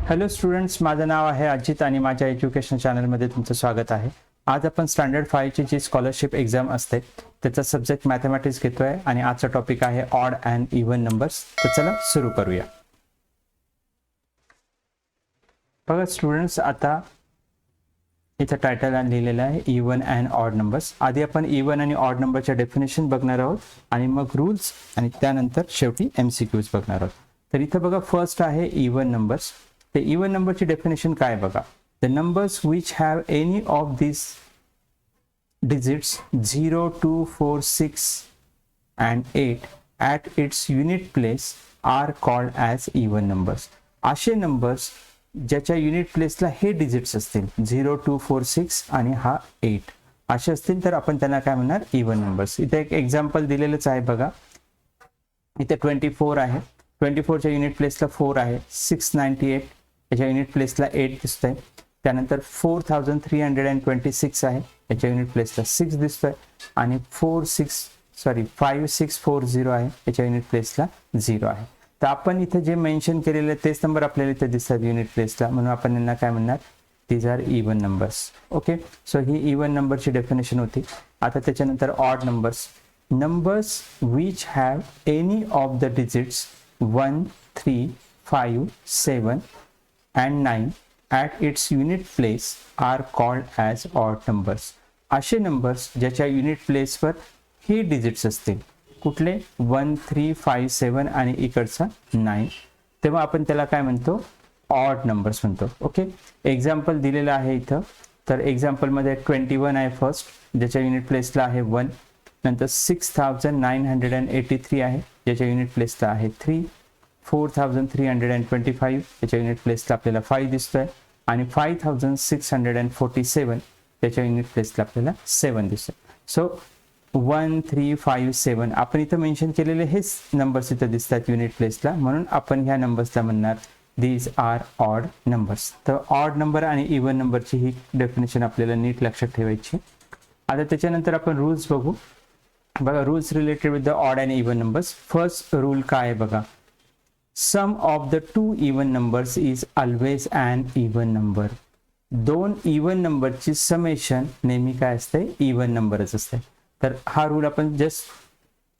Hello students, माझं नाव आहे अजित आणि माझ्या एज्युकेशन चॅनलमध्ये तुमचं स्वागत आहे. आज आपण स्टँडर्ड 5 ची जी स्कॉलरशिप एक्झाम असते त्याचा सब्जेक्ट मॅथमॅटिक्स घेतोय आणि आजचा टॉपिक आहे ऑड अँड इव्हन नंबर्स. तर चला सुरू करूया. बघा स्टुडंट्स, आता इथं टायटल लिहिलेलं आहे इव्हन अँड ऑड नंबर्स. आधी आपण इव्हन आणि ऑड नंबरच्या डेफिनेशन बघणार आहोत आणि मग रूल्स आणि त्यानंतर शेवटी MCQs बघणार आहोत. तर इथं बघा फर्स्ट आहे even numbers. The even number ची definition काय बघा. The numbers which have any of these digits 0, 2, 4, 6 and 8 at its unit place are called as even numbers. असे नंबर्स ज्याच्या युनिट प्लेसला हे डिजिट्स असतील 0, 2, 4, 6 आणि हा 8 असे असतील तर आपण त्यांना काय म्हणणार, इव्हन नंबर्स. इथे एक एक्झाम्पल दिलेलंच आहे बघा. इथे 24 आहे. 24 च्या युनिट प्लेसला 4 आहे. 698 याच्या युनिट प्लेसला 8 दिसतोय. त्यानंतर 4326 आहे, याच्या युनिट प्लेसला 6 दिसतोय. आणि 5640 आहे, याच्या युनिट प्लेसला 0 आहे. तर आपण इथे जे मेन्शन केलेले तेच नंबर आपल्याला इथे दिसतात युनिट प्लेसला, म्हणून आपण यांना काय म्हणणार, these are even numbers. Okay, so ही इव्हन नंबरची डेफिनेशन होती. आता त्याच्यानंतर odd numbers. Numbers which have any of the digits 1, 3, 5, 7 and 9 at its unit place are called as odd numbers. असे नंबर्स ज्याच्या युनिट प्लेसवर हे डिजिट्स असतील, कुठले 1, 3, 5, 7 आणि इकडचा 9, तेव्हा आपण त्याला काय म्हणतो, ऑड नंबर्स म्हणतो. ओके, एक्झाम्पल दिलेलं आहे इथं. तर एक्झाम्पलमध्ये 21 आहे फर्स्ट, ज्याच्या युनिट प्लेसला आहे 1. नंतर 6983 आहे, ज्याच्या युनिट प्लेसला आहे 3. 4325 याच्या युनिट प्लेसला आपल्याला 5 दिसतोय. आणि 5647 त्याच्या युनिट प्लेसला आपल्याला 7 दिसतोय. सो 1, 3, 5, 7 आपण इथं मेन्शन केलेले हेच नंबर्स इथं दिसतात युनिट प्लेसला, म्हणून आपण ह्या नंबर्सला म्हणणार दीज आर ऑड नंबर्स. तर ऑड नंबर आणि इव्हन नंबरची ही डेफिनेशन आपल्याला नीट लक्षात ठेवायची. आता त्याच्यानंतर आपण रूल्स बघू. बघा, rules related with the odd and even numbers. First rule काय आहे बघा, sum of the two even numbers is always an even number. दोन इव्हन नंबरची समेशन नेहमी काय असते, इव्हन नंबरच असते. तर हा रूल आपण जस्ट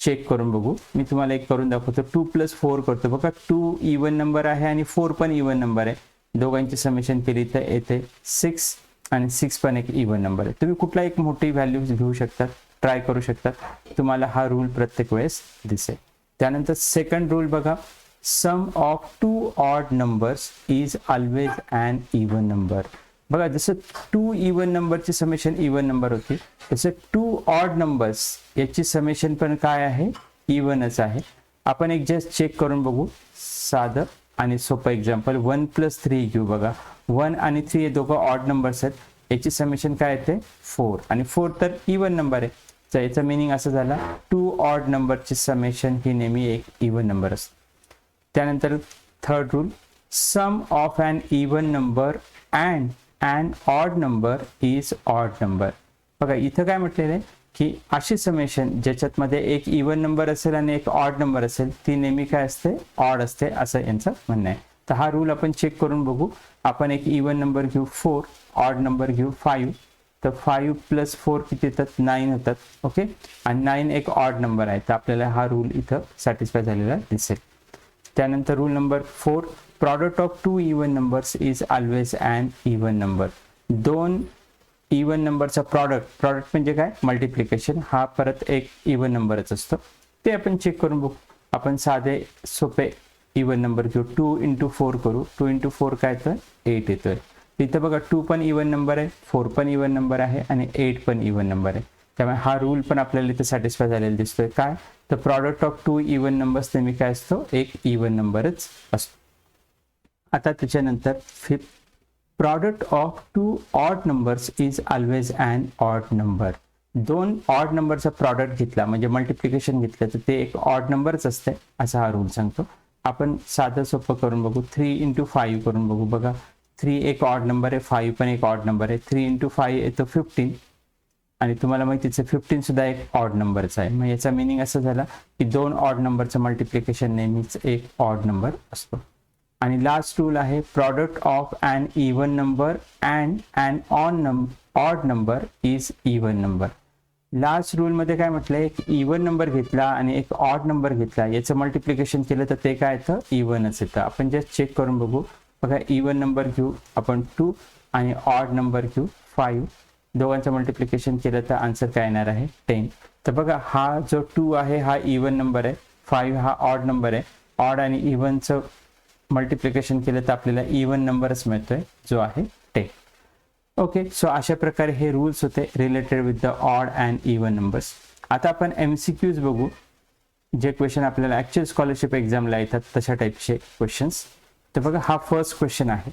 चेक करून बघू. मी तुम्हाला एक करून दाखवतो. 2 + 4 करतो बघा. 2 इव्हन नंबर आहे आणि 4 पण इव्हन नंबर आहे. दोघांची समेशन केली तर येते 6 आणि 6 पण एक इव्हन नंबर आहे. तुम्ही कुठला एक मोठी व्हॅल्यू घेऊ शकतात, ट्राय करू शकतात, तुम्हाला हा रूल प्रत्येक वेळेस दिसेल. त्यानंतर सेकंड रूल बघा, sum of two odd numbers is always an even number. बघा, जसं 2 इव्हन नंबरची समेशन इव्हन नंबर होती, तसं 2 ऑड नंबर्स याची समेशन पण काय आहे, इव्हनच आहे. आपण एक जस्ट चेक करून बघू. साधं आणि सोपं एक्झाम्पल 1 + 3 घेऊ. बघा, 1 आणि 3 हे दोघं ऑड नंबर्स आहेत. याची समेशन काय येते, 4. आणि 4 तर इव्हन नंबर आहे. तर याचा मिनिंग असं झाला, 2 ऑड नंबरची समेशन ही नेहमी एक इव्हन नंबर असते. त्यानंतर third rule, sum of an even number and an odd number is odd number. बघा, इथं काय म्हटलेलं आहे की अशी समेशन ज्याच्यात एक इव्हन नंबर असेल आणि एक ऑड नंबर असेल, ती नेहमी काय असते, ऑड असते, असं यांचं म्हणणं आहे. तर हा रूल आपण चेक करून बघू. आपण एक इव्हन नंबर घेऊ 4, ऑड नंबर घेऊ 5. तर 5 + 4 किती येतात, 9 होतात. ओके, आणि 9 एक ऑड नंबर आहे. तर आपल्याला हा रूल इथं सॅटिस्फाय झालेला दिसेल. त्यानंतर rule number 4, product of 2 even numbers is always an even number. 2 even नंबरचा प्रॉडक्ट म्हणजे काय, मल्टिप्लिकेशन, हा परत एक इव्हन नंबरच असतो. ते आपण चेक करून बघू. आपण साधे सोपे इव्हन नंबर घेऊ. 2 × 4 करू. 2 × 4 काय येतं, 8 येतोय. इथं बघा, 2 पण इव्हन नंबर आहे, 4 पण इव्हन नंबर आहे आणि 8 पण इव्हन नंबर आहे. त्यामुळे हा रूल पण आपल्याला इथे सॅटिस्फाय झालेला दिसतोय. काय, तर प्रॉडक्ट ऑफ 2 इव्हन नंबर्स नेहमी काय असतो, एक इव्हन नंबरच असतो. आता त्याच्यानंतर fifth, product of 2 odd numbers is always an odd number. 2 odd नंबरचा प्रॉडक्ट घेतला म्हणजे मल्टिप्लिकेशन घेतलं तर ते एक ऑड नंबरच असते, असा हा रूल सांगतो. आपण साधं सोपं करून बघू. 3 × 5 करून बघू. बघा, 3 एक ऑड नंबर आहे, 5 पण एक ऑड नंबर आहे. 3 × 5 येतं 15. आणि तुम्हाला माहितीच आहे 15 सुद्धा एक ऑड नंबरचा आहे. मग याचा मिनिंग असं झाला की 2 ऑड नंबरचं मल्टिप्लिकेशन नेहमीच एक ऑड नंबर असतो. आणि लास्ट रूल आहे product of an even number and an odd number is even number. Last रूलमध्ये काय म्हटलंय, एक इवन नंबर घेतला आणि एक ऑड नंबर घेतला, याचं मल्टिप्लिकेशन केलं तर ते काय येतं, इवनच येतं. आपण जस्ट चेक करून बघू. बघा इवन नंबर घेऊ आपण 2 आणि ऑड नंबर घेऊ 5. दोघांचं मल्टिप्लिकेशन केलं तर आन्सर काय येणार आहे 10. तर बघा हा जो 2 आहे हा इवन नंबर आहे, 5 हा ऑड नंबर आहे. ऑड आणि इवनचं मल्टिप्लिकेशन केलं तर आपल्याला इवन नंबरच मिळतोय जो आहे 10. ओके, सो अशा प्रकारे हे रूल्स होते related with the odd and even numbers. आता आपण MCQs बघू, जे क्वेश्चन आपल्याला ॲक्च्युअल स्कॉलरशिप एक्झामला येतात तशा टाईपचे क्वेश्चन्स. तर बघा हा फर्स्ट क्वेश्चन आहे,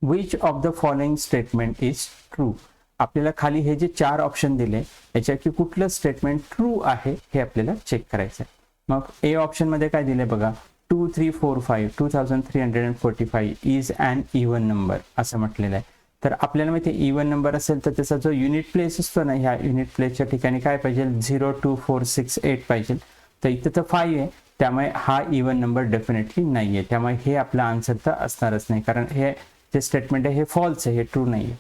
which of the following statement is true. आपल्याला खाली हे जे 4 ऑप्शन दिले याच्यापैकी कुठलं स्टेटमेंट ट्रू आहे हे आपल्याला चेक करायचं आहे. मग ए ऑप्शनमध्ये काय दिले बघा, 2345 2345 इज ॲन इवन नंबर असं म्हटलेलं आहे. तर आपल्याला माहिती आहे इवन नंबर असेल तर त्याचा जो युनिट प्लेस असतो ना, ह्या युनिट प्लेसच्या ठिकाणी काय पाहिजे, 0 2 4 6 8 पाहिजे. तर इथं तर 5 आहे, त्यामुळे हा इवन नंबर डेफिनेटली नाही आहे. त्यामुळे हे आपला आन्सर तर असणारच नाही, कारण हे जे स्टेटमेंट आहे हे फॉल्स आहे, हे ट्रू नाही आहे.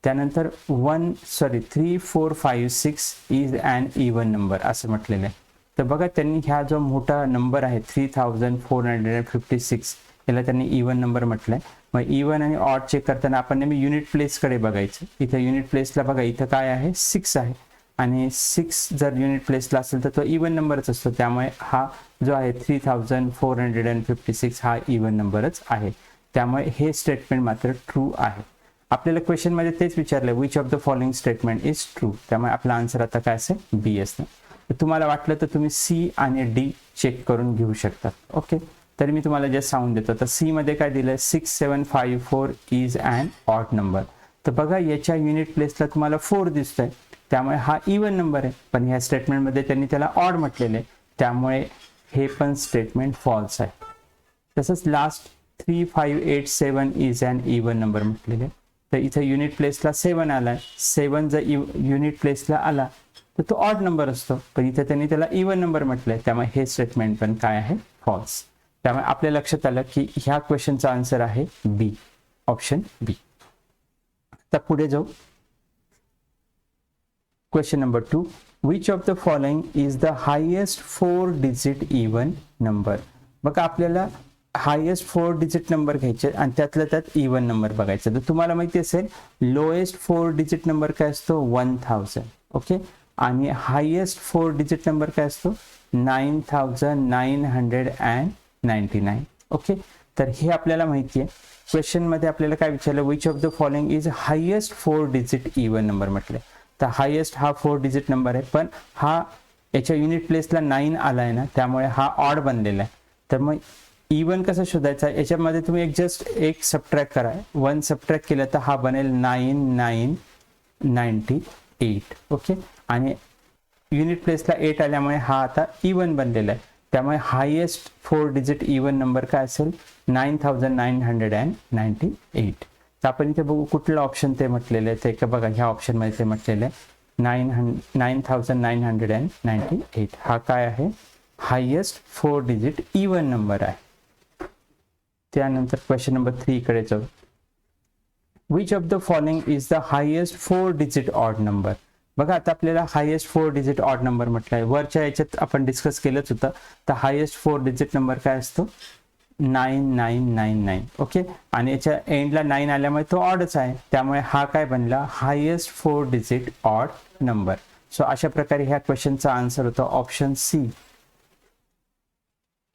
त्यानंतर 3456 इज ॲन इवन नंबर असं म्हटलेलं आहे. तर बघा त्यांनी ह्या जो मोठा नंबर आहे 3456 याला त्यांनी इवन नंबर म्हटलंय. मग इवन आणि ऑड चेक करताना आपण नेहमी युनिट प्लेसकडे बघायचं. इथं युनिट प्लेसला बघा, इथं काय आहे 6 आहे, आणि 6 जर युनिट प्लेसला असेल तर तो इवन नंबरच असतो. त्यामुळे हा जो आहे 3456 हा इवन नंबरच आहे. त्यामुळे हे स्टेटमेंट मात्र ट्रू आहे. आपल्याला क्वेश्चनमध्ये तेच विचारलं, which of the following statement is true. त्यामुळे आपला आन्सर आता काय असेल, बी असणार. तुम्हाला वाटलं तर तुम्ही सी आणि डी चेक करून घेऊ शकतात. ओके, तरी मी तुम्हाला जस्ट सांगून देतो. तर सी मध्ये काय दिलं, 6754 इज ॲन ऑड नंबर. तर बघा याच्या युनिट प्लेसला तुम्हाला 4 दिसतोय, त्यामुळे हा इवन नंबर आहे. पण ह्या स्टेटमेंटमध्ये त्यांनी त्याला ऑड म्हटलेलं आहे, त्यामुळे हे पण स्टेटमेंट फॉल्स आहे. तसंच last 3587 is an even number म्हटलेलं आहे. तर इथं युनिट प्लेसला 7 आला, 7 जर युनिट प्लेसला आला तर तो ऑड नंबर असतो, पण इथे त्यांनी त्याला इवन नंबर म्हटलंय, त्यामुळे हे स्टेटमेंट पण काय आहे, फॉल्स. त्यामुळे आपल्या लक्षात आलं की ह्या क्वेश्चनचा आन्सर आहे बी, ऑप्शन बी. तर पुढे जाऊ. Question number 2, which of the following is the highest 4 digit even number. बघा आपल्याला हायेस्ट 4 डिजिट नंबर घ्यायचे आणि त्यातल्या त्यात इवन नंबर बघायचं. तर तुम्हाला माहिती असेल लोएस्ट 4 डिजिट नंबर काय असतो, 1000. ओके, आणि हायेस्ट 4 डिजिट नंबर काय असतो, 9999. ओके, तर हे आपल्याला माहिती आहे. क्वेश्चन मध्ये आपल्याला काय विचारलं, which of the following is highest 4 digit even number म्हटले. तर हायेस्ट हा 4 डिजिट नंबर आहे, पण हा याच्या युनिट प्लेसला 9 आला आहे ना, त्यामुळे हा ऑड बनलेला आहे. तर मग इवन कसं शोधायचा, याच्यामध्ये तुम्ही एक सबट्रॅक्ट करा, 1 सबट्रॅक्ट केलं तर हा बनेल 9998. ओके, आणि युनिट प्लेसला 8 आल्यामुळे हा आता इवन बनलेला आहे. त्यामुळे हायेस्ट 4 डिजिट इवन नंबर काय असेल, 9998. तर आपण इथे बघू कुठलं ऑप्शन ते म्हटलेलं आहे. ते बघा ह्या ऑप्शनमध्ये ते म्हटलेलं आहे 9998. हा काय आहे, हायेस्ट 4 डिजिट इवन नंबर आहे. त्यानंतर क्वेश्चन नंबर 3 कडे जाऊ. Which of the following is the highest 4 digit odd number. बघा आता आपल्याला हायेस्ट 4 डिजिट ऑड नंबर म्हटलंय, वरच्या याच्यात आपण डिस्कस केलंच होतं. तर हायेस्ट 4 डिजिट नंबर काय असतो, 9999. ओके, आणि याच्या एंडला 9 आल्यामुळे तो ऑडच आहे, त्यामुळे हा काय बनला, highest 4 digit odd number. So अशा प्रकारे ह्या क्वेश्चनचा आन्सर होतो ऑप्शन सी.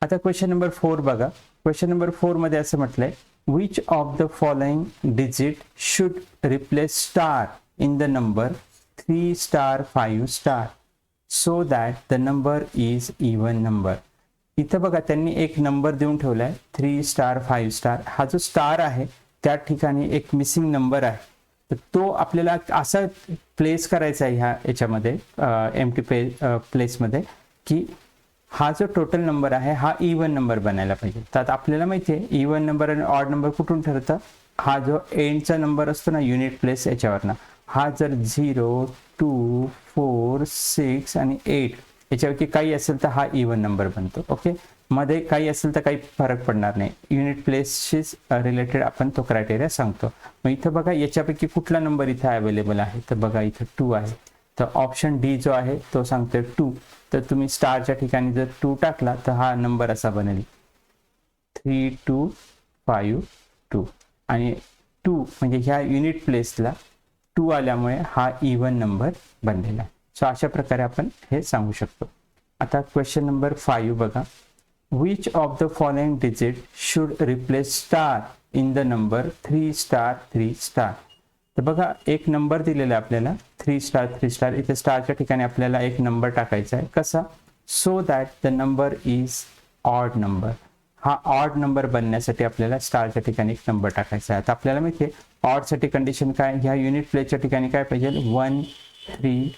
आता क्वेश्चन नंबर 4 बघा. क्वेश्चन नंबर 4 मध्ये असं म्हटलंय, which of the following digit should replace star in the number 3 star 5 star so that the number is even number. इथं बघा त्यांनी एक नंबर देऊन ठेवलाय 3 स्टार 5 स्टार. हा जो स्टार आहे त्या ठिकाणी एक मिसिंग नंबर आहे, तर तो आपल्याला असा प्लेस करायचा आहे ह्या याच्यामध्ये एम्प्टी प्लेसमध्ये, की हा जो टोटल नंबर आहे हा इवन नंबर बनायला पाहिजे. तर आपल्याला माहिती आहे इवन नंबर आणि ऑड नंबर कुठून ठरतं, हा जो एंडचा नंबर असतो ना युनिट प्लेस याच्यावरनं, हा जर 0 2 4 6 आणि 8 याच्यापैकी काही असेल तर हा इवन नंबर बनतो. ओके, मध्ये काही असेल तर काही फरक पडणार नाही, युनिट प्लेसशी रिलेटेड आपण तो क्रायटेरिया सांगतो. मग इथं बघा याच्यापैकी कुठला नंबर इथं अवेलेबल आहे, तर बघा इथं 2 आहे, तर ऑप्शन डी जो आहे तो सांगतोय 2. तर तुम्ही स्टारच्या ठिकाणी जर 2 टाकला तर हा नंबर असा बनेल 3252 आणि 2 म्हणजे ह्या युनिट प्लेसला 2 आल्यामुळे हा इव्हन नंबर बनलेला आहे. सो अशा प्रकारे आपण हे सांगू शकतो. आता क्वेश्चन नंबर 5 बघा, which of the following digit should replace star in the number 3 star 3 star. तर बघा एक नंबर दिलेला आहे आपल्याला 3 स्टार 3 स्टार, इथे स्टारच्या ठिकाणी आपल्याला एक नंबर टाकायचा आहे. कसा? So that the number is odd number. हा ऑड नंबर बनण्यासाठी आपल्याला स्टारच्या ठिकाणी एक नंबर टाकायचा आहे. आता आपल्याला माहिती आहे ऑडसाठी कंडिशन काय, ह्या युनिट प्लेसच्या ठिकाणी काय पाहिजे 1 3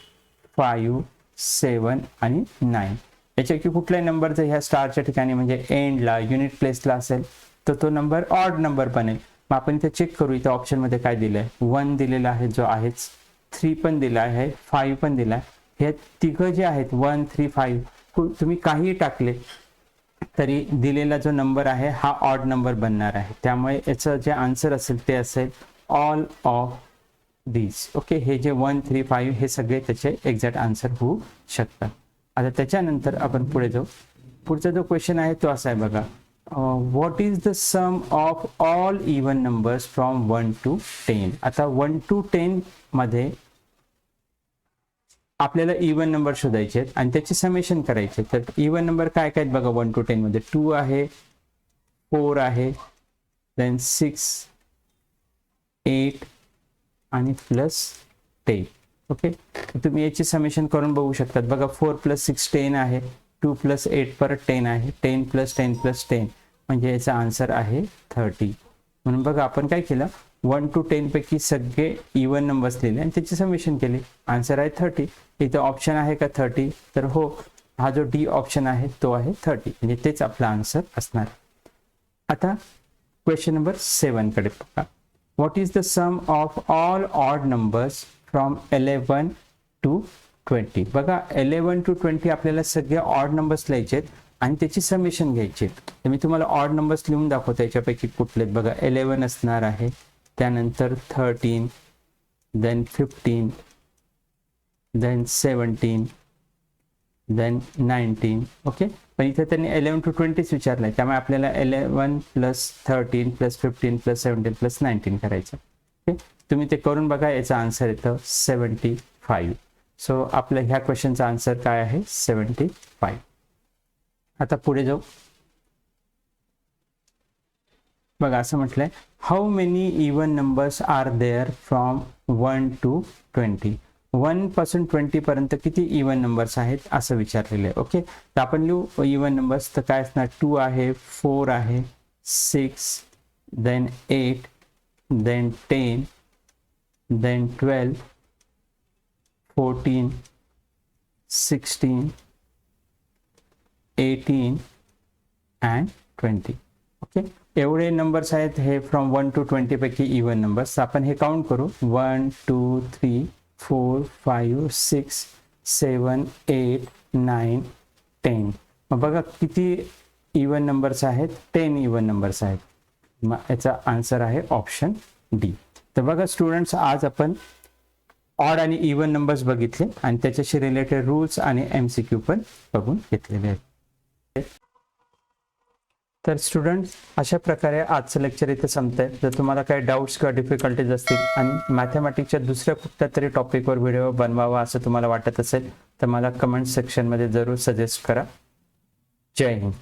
5 7 आणि 9. याच्यापैकी कुठलाही नंबर जर ह्या स्टारच्या ठिकाणी म्हणजे एंडला युनिट प्लेसला असेल तर तो नंबर ऑड नंबर बनेल. मग आपण इथे चेक करू, इथे ऑप्शनमध्ये काय दिलं आहे, 1 दिलेला आहे जो आहेच, 3 पण दिला आहे, 5 पण दिला आहे. हे तिघं जे आहेत 1 3 5 तुम्ही काहीही टाकले तरी दिलेला जो नंबर आहे हा ऑड नंबर बनणार आहे. त्यामुळे याचं जे आन्सर असेल ते असेल ऑल ऑफ दीज. ओके, हे जे 1 3 5 हे सगळे त्याचे एक्झॅक्ट आन्सर होऊ शकतात. आता त्याच्यानंतर आपण पुढे जाऊ. पुढचा जो क्वेश्चन आहे तो असा आहे बघा, what is the sum of all even numbers from 1 to 10. आता 1 to 10 मध्ये आपल्याला इव्हन नंबर शोधायचे आहेत आणि त्याचे समेशन करायचे. तर इव्हन नंबर काय काय बघा 1 to 10 मध्ये 2 आहे, 4 आहे, देन 6 8 आणि प्लस 10. ओके, तुम्ही याची समेशन करून बघू शकतात. बघा 4 + 6 10 आहे, 2 + 8 परत 10 आहे, 10 + 10 + 10 म्हणजे याचा आन्सर आहे 30. म्हणून बघा आपण काय केलं, 1 to 10 पैकी सगळे इव्हन नंबर्स लिहिले आणि त्याची समेशन केली, आन्सर आहे 30. इथं ऑप्शन आहे का 30, तर हो, हा जो डी ऑप्शन आहे तो आहे 30, म्हणजे तेच आपला आन्सर असणार. आता क्वेश्चन नंबर 7 कडे बघा, what is the sum of all odd numbers from 11 to 20. बघा 11 to 20 आपल्याला सगळे ऑड नंबर्स लिहायचे आहेत आणि त्याची समेशन घ्यायची. तर मी तुम्हाला ऑड नंबर्स लिहून दाखवतो याच्यापैकी कुठले. बघा 11 असणार आहे, त्यानंतर 13, देन 15, देन 17, देन 19. ओके, पण इथे त्यांनी 11 to 20 विचारलंय, त्यामुळे आपल्याला 11 + 13 + 15 + 17 + 19 करायचं. ओके, तुम्ही ते करून बघा, याचा आन्सर येतं 75. सो आपल्या ह्या क्वेश्चनचा आन्सर काय आहे 75. आता पुढे जाऊ. बघा असं म्हटलंय, how many even numbers are there from 1 to 20. 1 पासून 20 पर्यंत किती इव्हन नंबर्स आहेत असं विचारलेलं आहे. ओके, तर आपण लिहू इव्हन नंबर्स. तर काय असणार, 2 आहे, 4 आहे, 6, then 8, then 10, then 12, 14, 16, 18 and 20. Okay, एवढे नंबर्स आहेत हे फ्रॉम 1 to 20 पैकी इव्हन नंबर्स. आपण हे काउंट करू, 1 2 3 4 5 6 7 8 9 10. मग बघा किती इव्हन नंबर्स आहेत, 10 इव्हन नंबर्स आहेत. मग याचा आन्सर आहे ऑप्शन डी. तर बघा स्टुडंट्स, आज आपण ऑड आणि इव्हन नंबर्स बघितले आणि त्याच्याशी रिलेटेड रूल्स आणि MCQ पण बघून घेतलेले आहेत. तर स्टुडंट्स, अशा प्रकारे आजचं लेक्चर इथे संपतंय. जर तुम्हाला काही डाऊट्स किंवा डिफिकल्टीज असतील आणि मॅथमॅटिक्सच्या दुसऱ्या कुठल्या तरी टॉपिकवर व्हिडिओ बनवावा असं तुम्हाला वाटत असेल तर मला कमेंट सेक्शनमध्ये जरूर सजेस्ट करा. जय हिंद.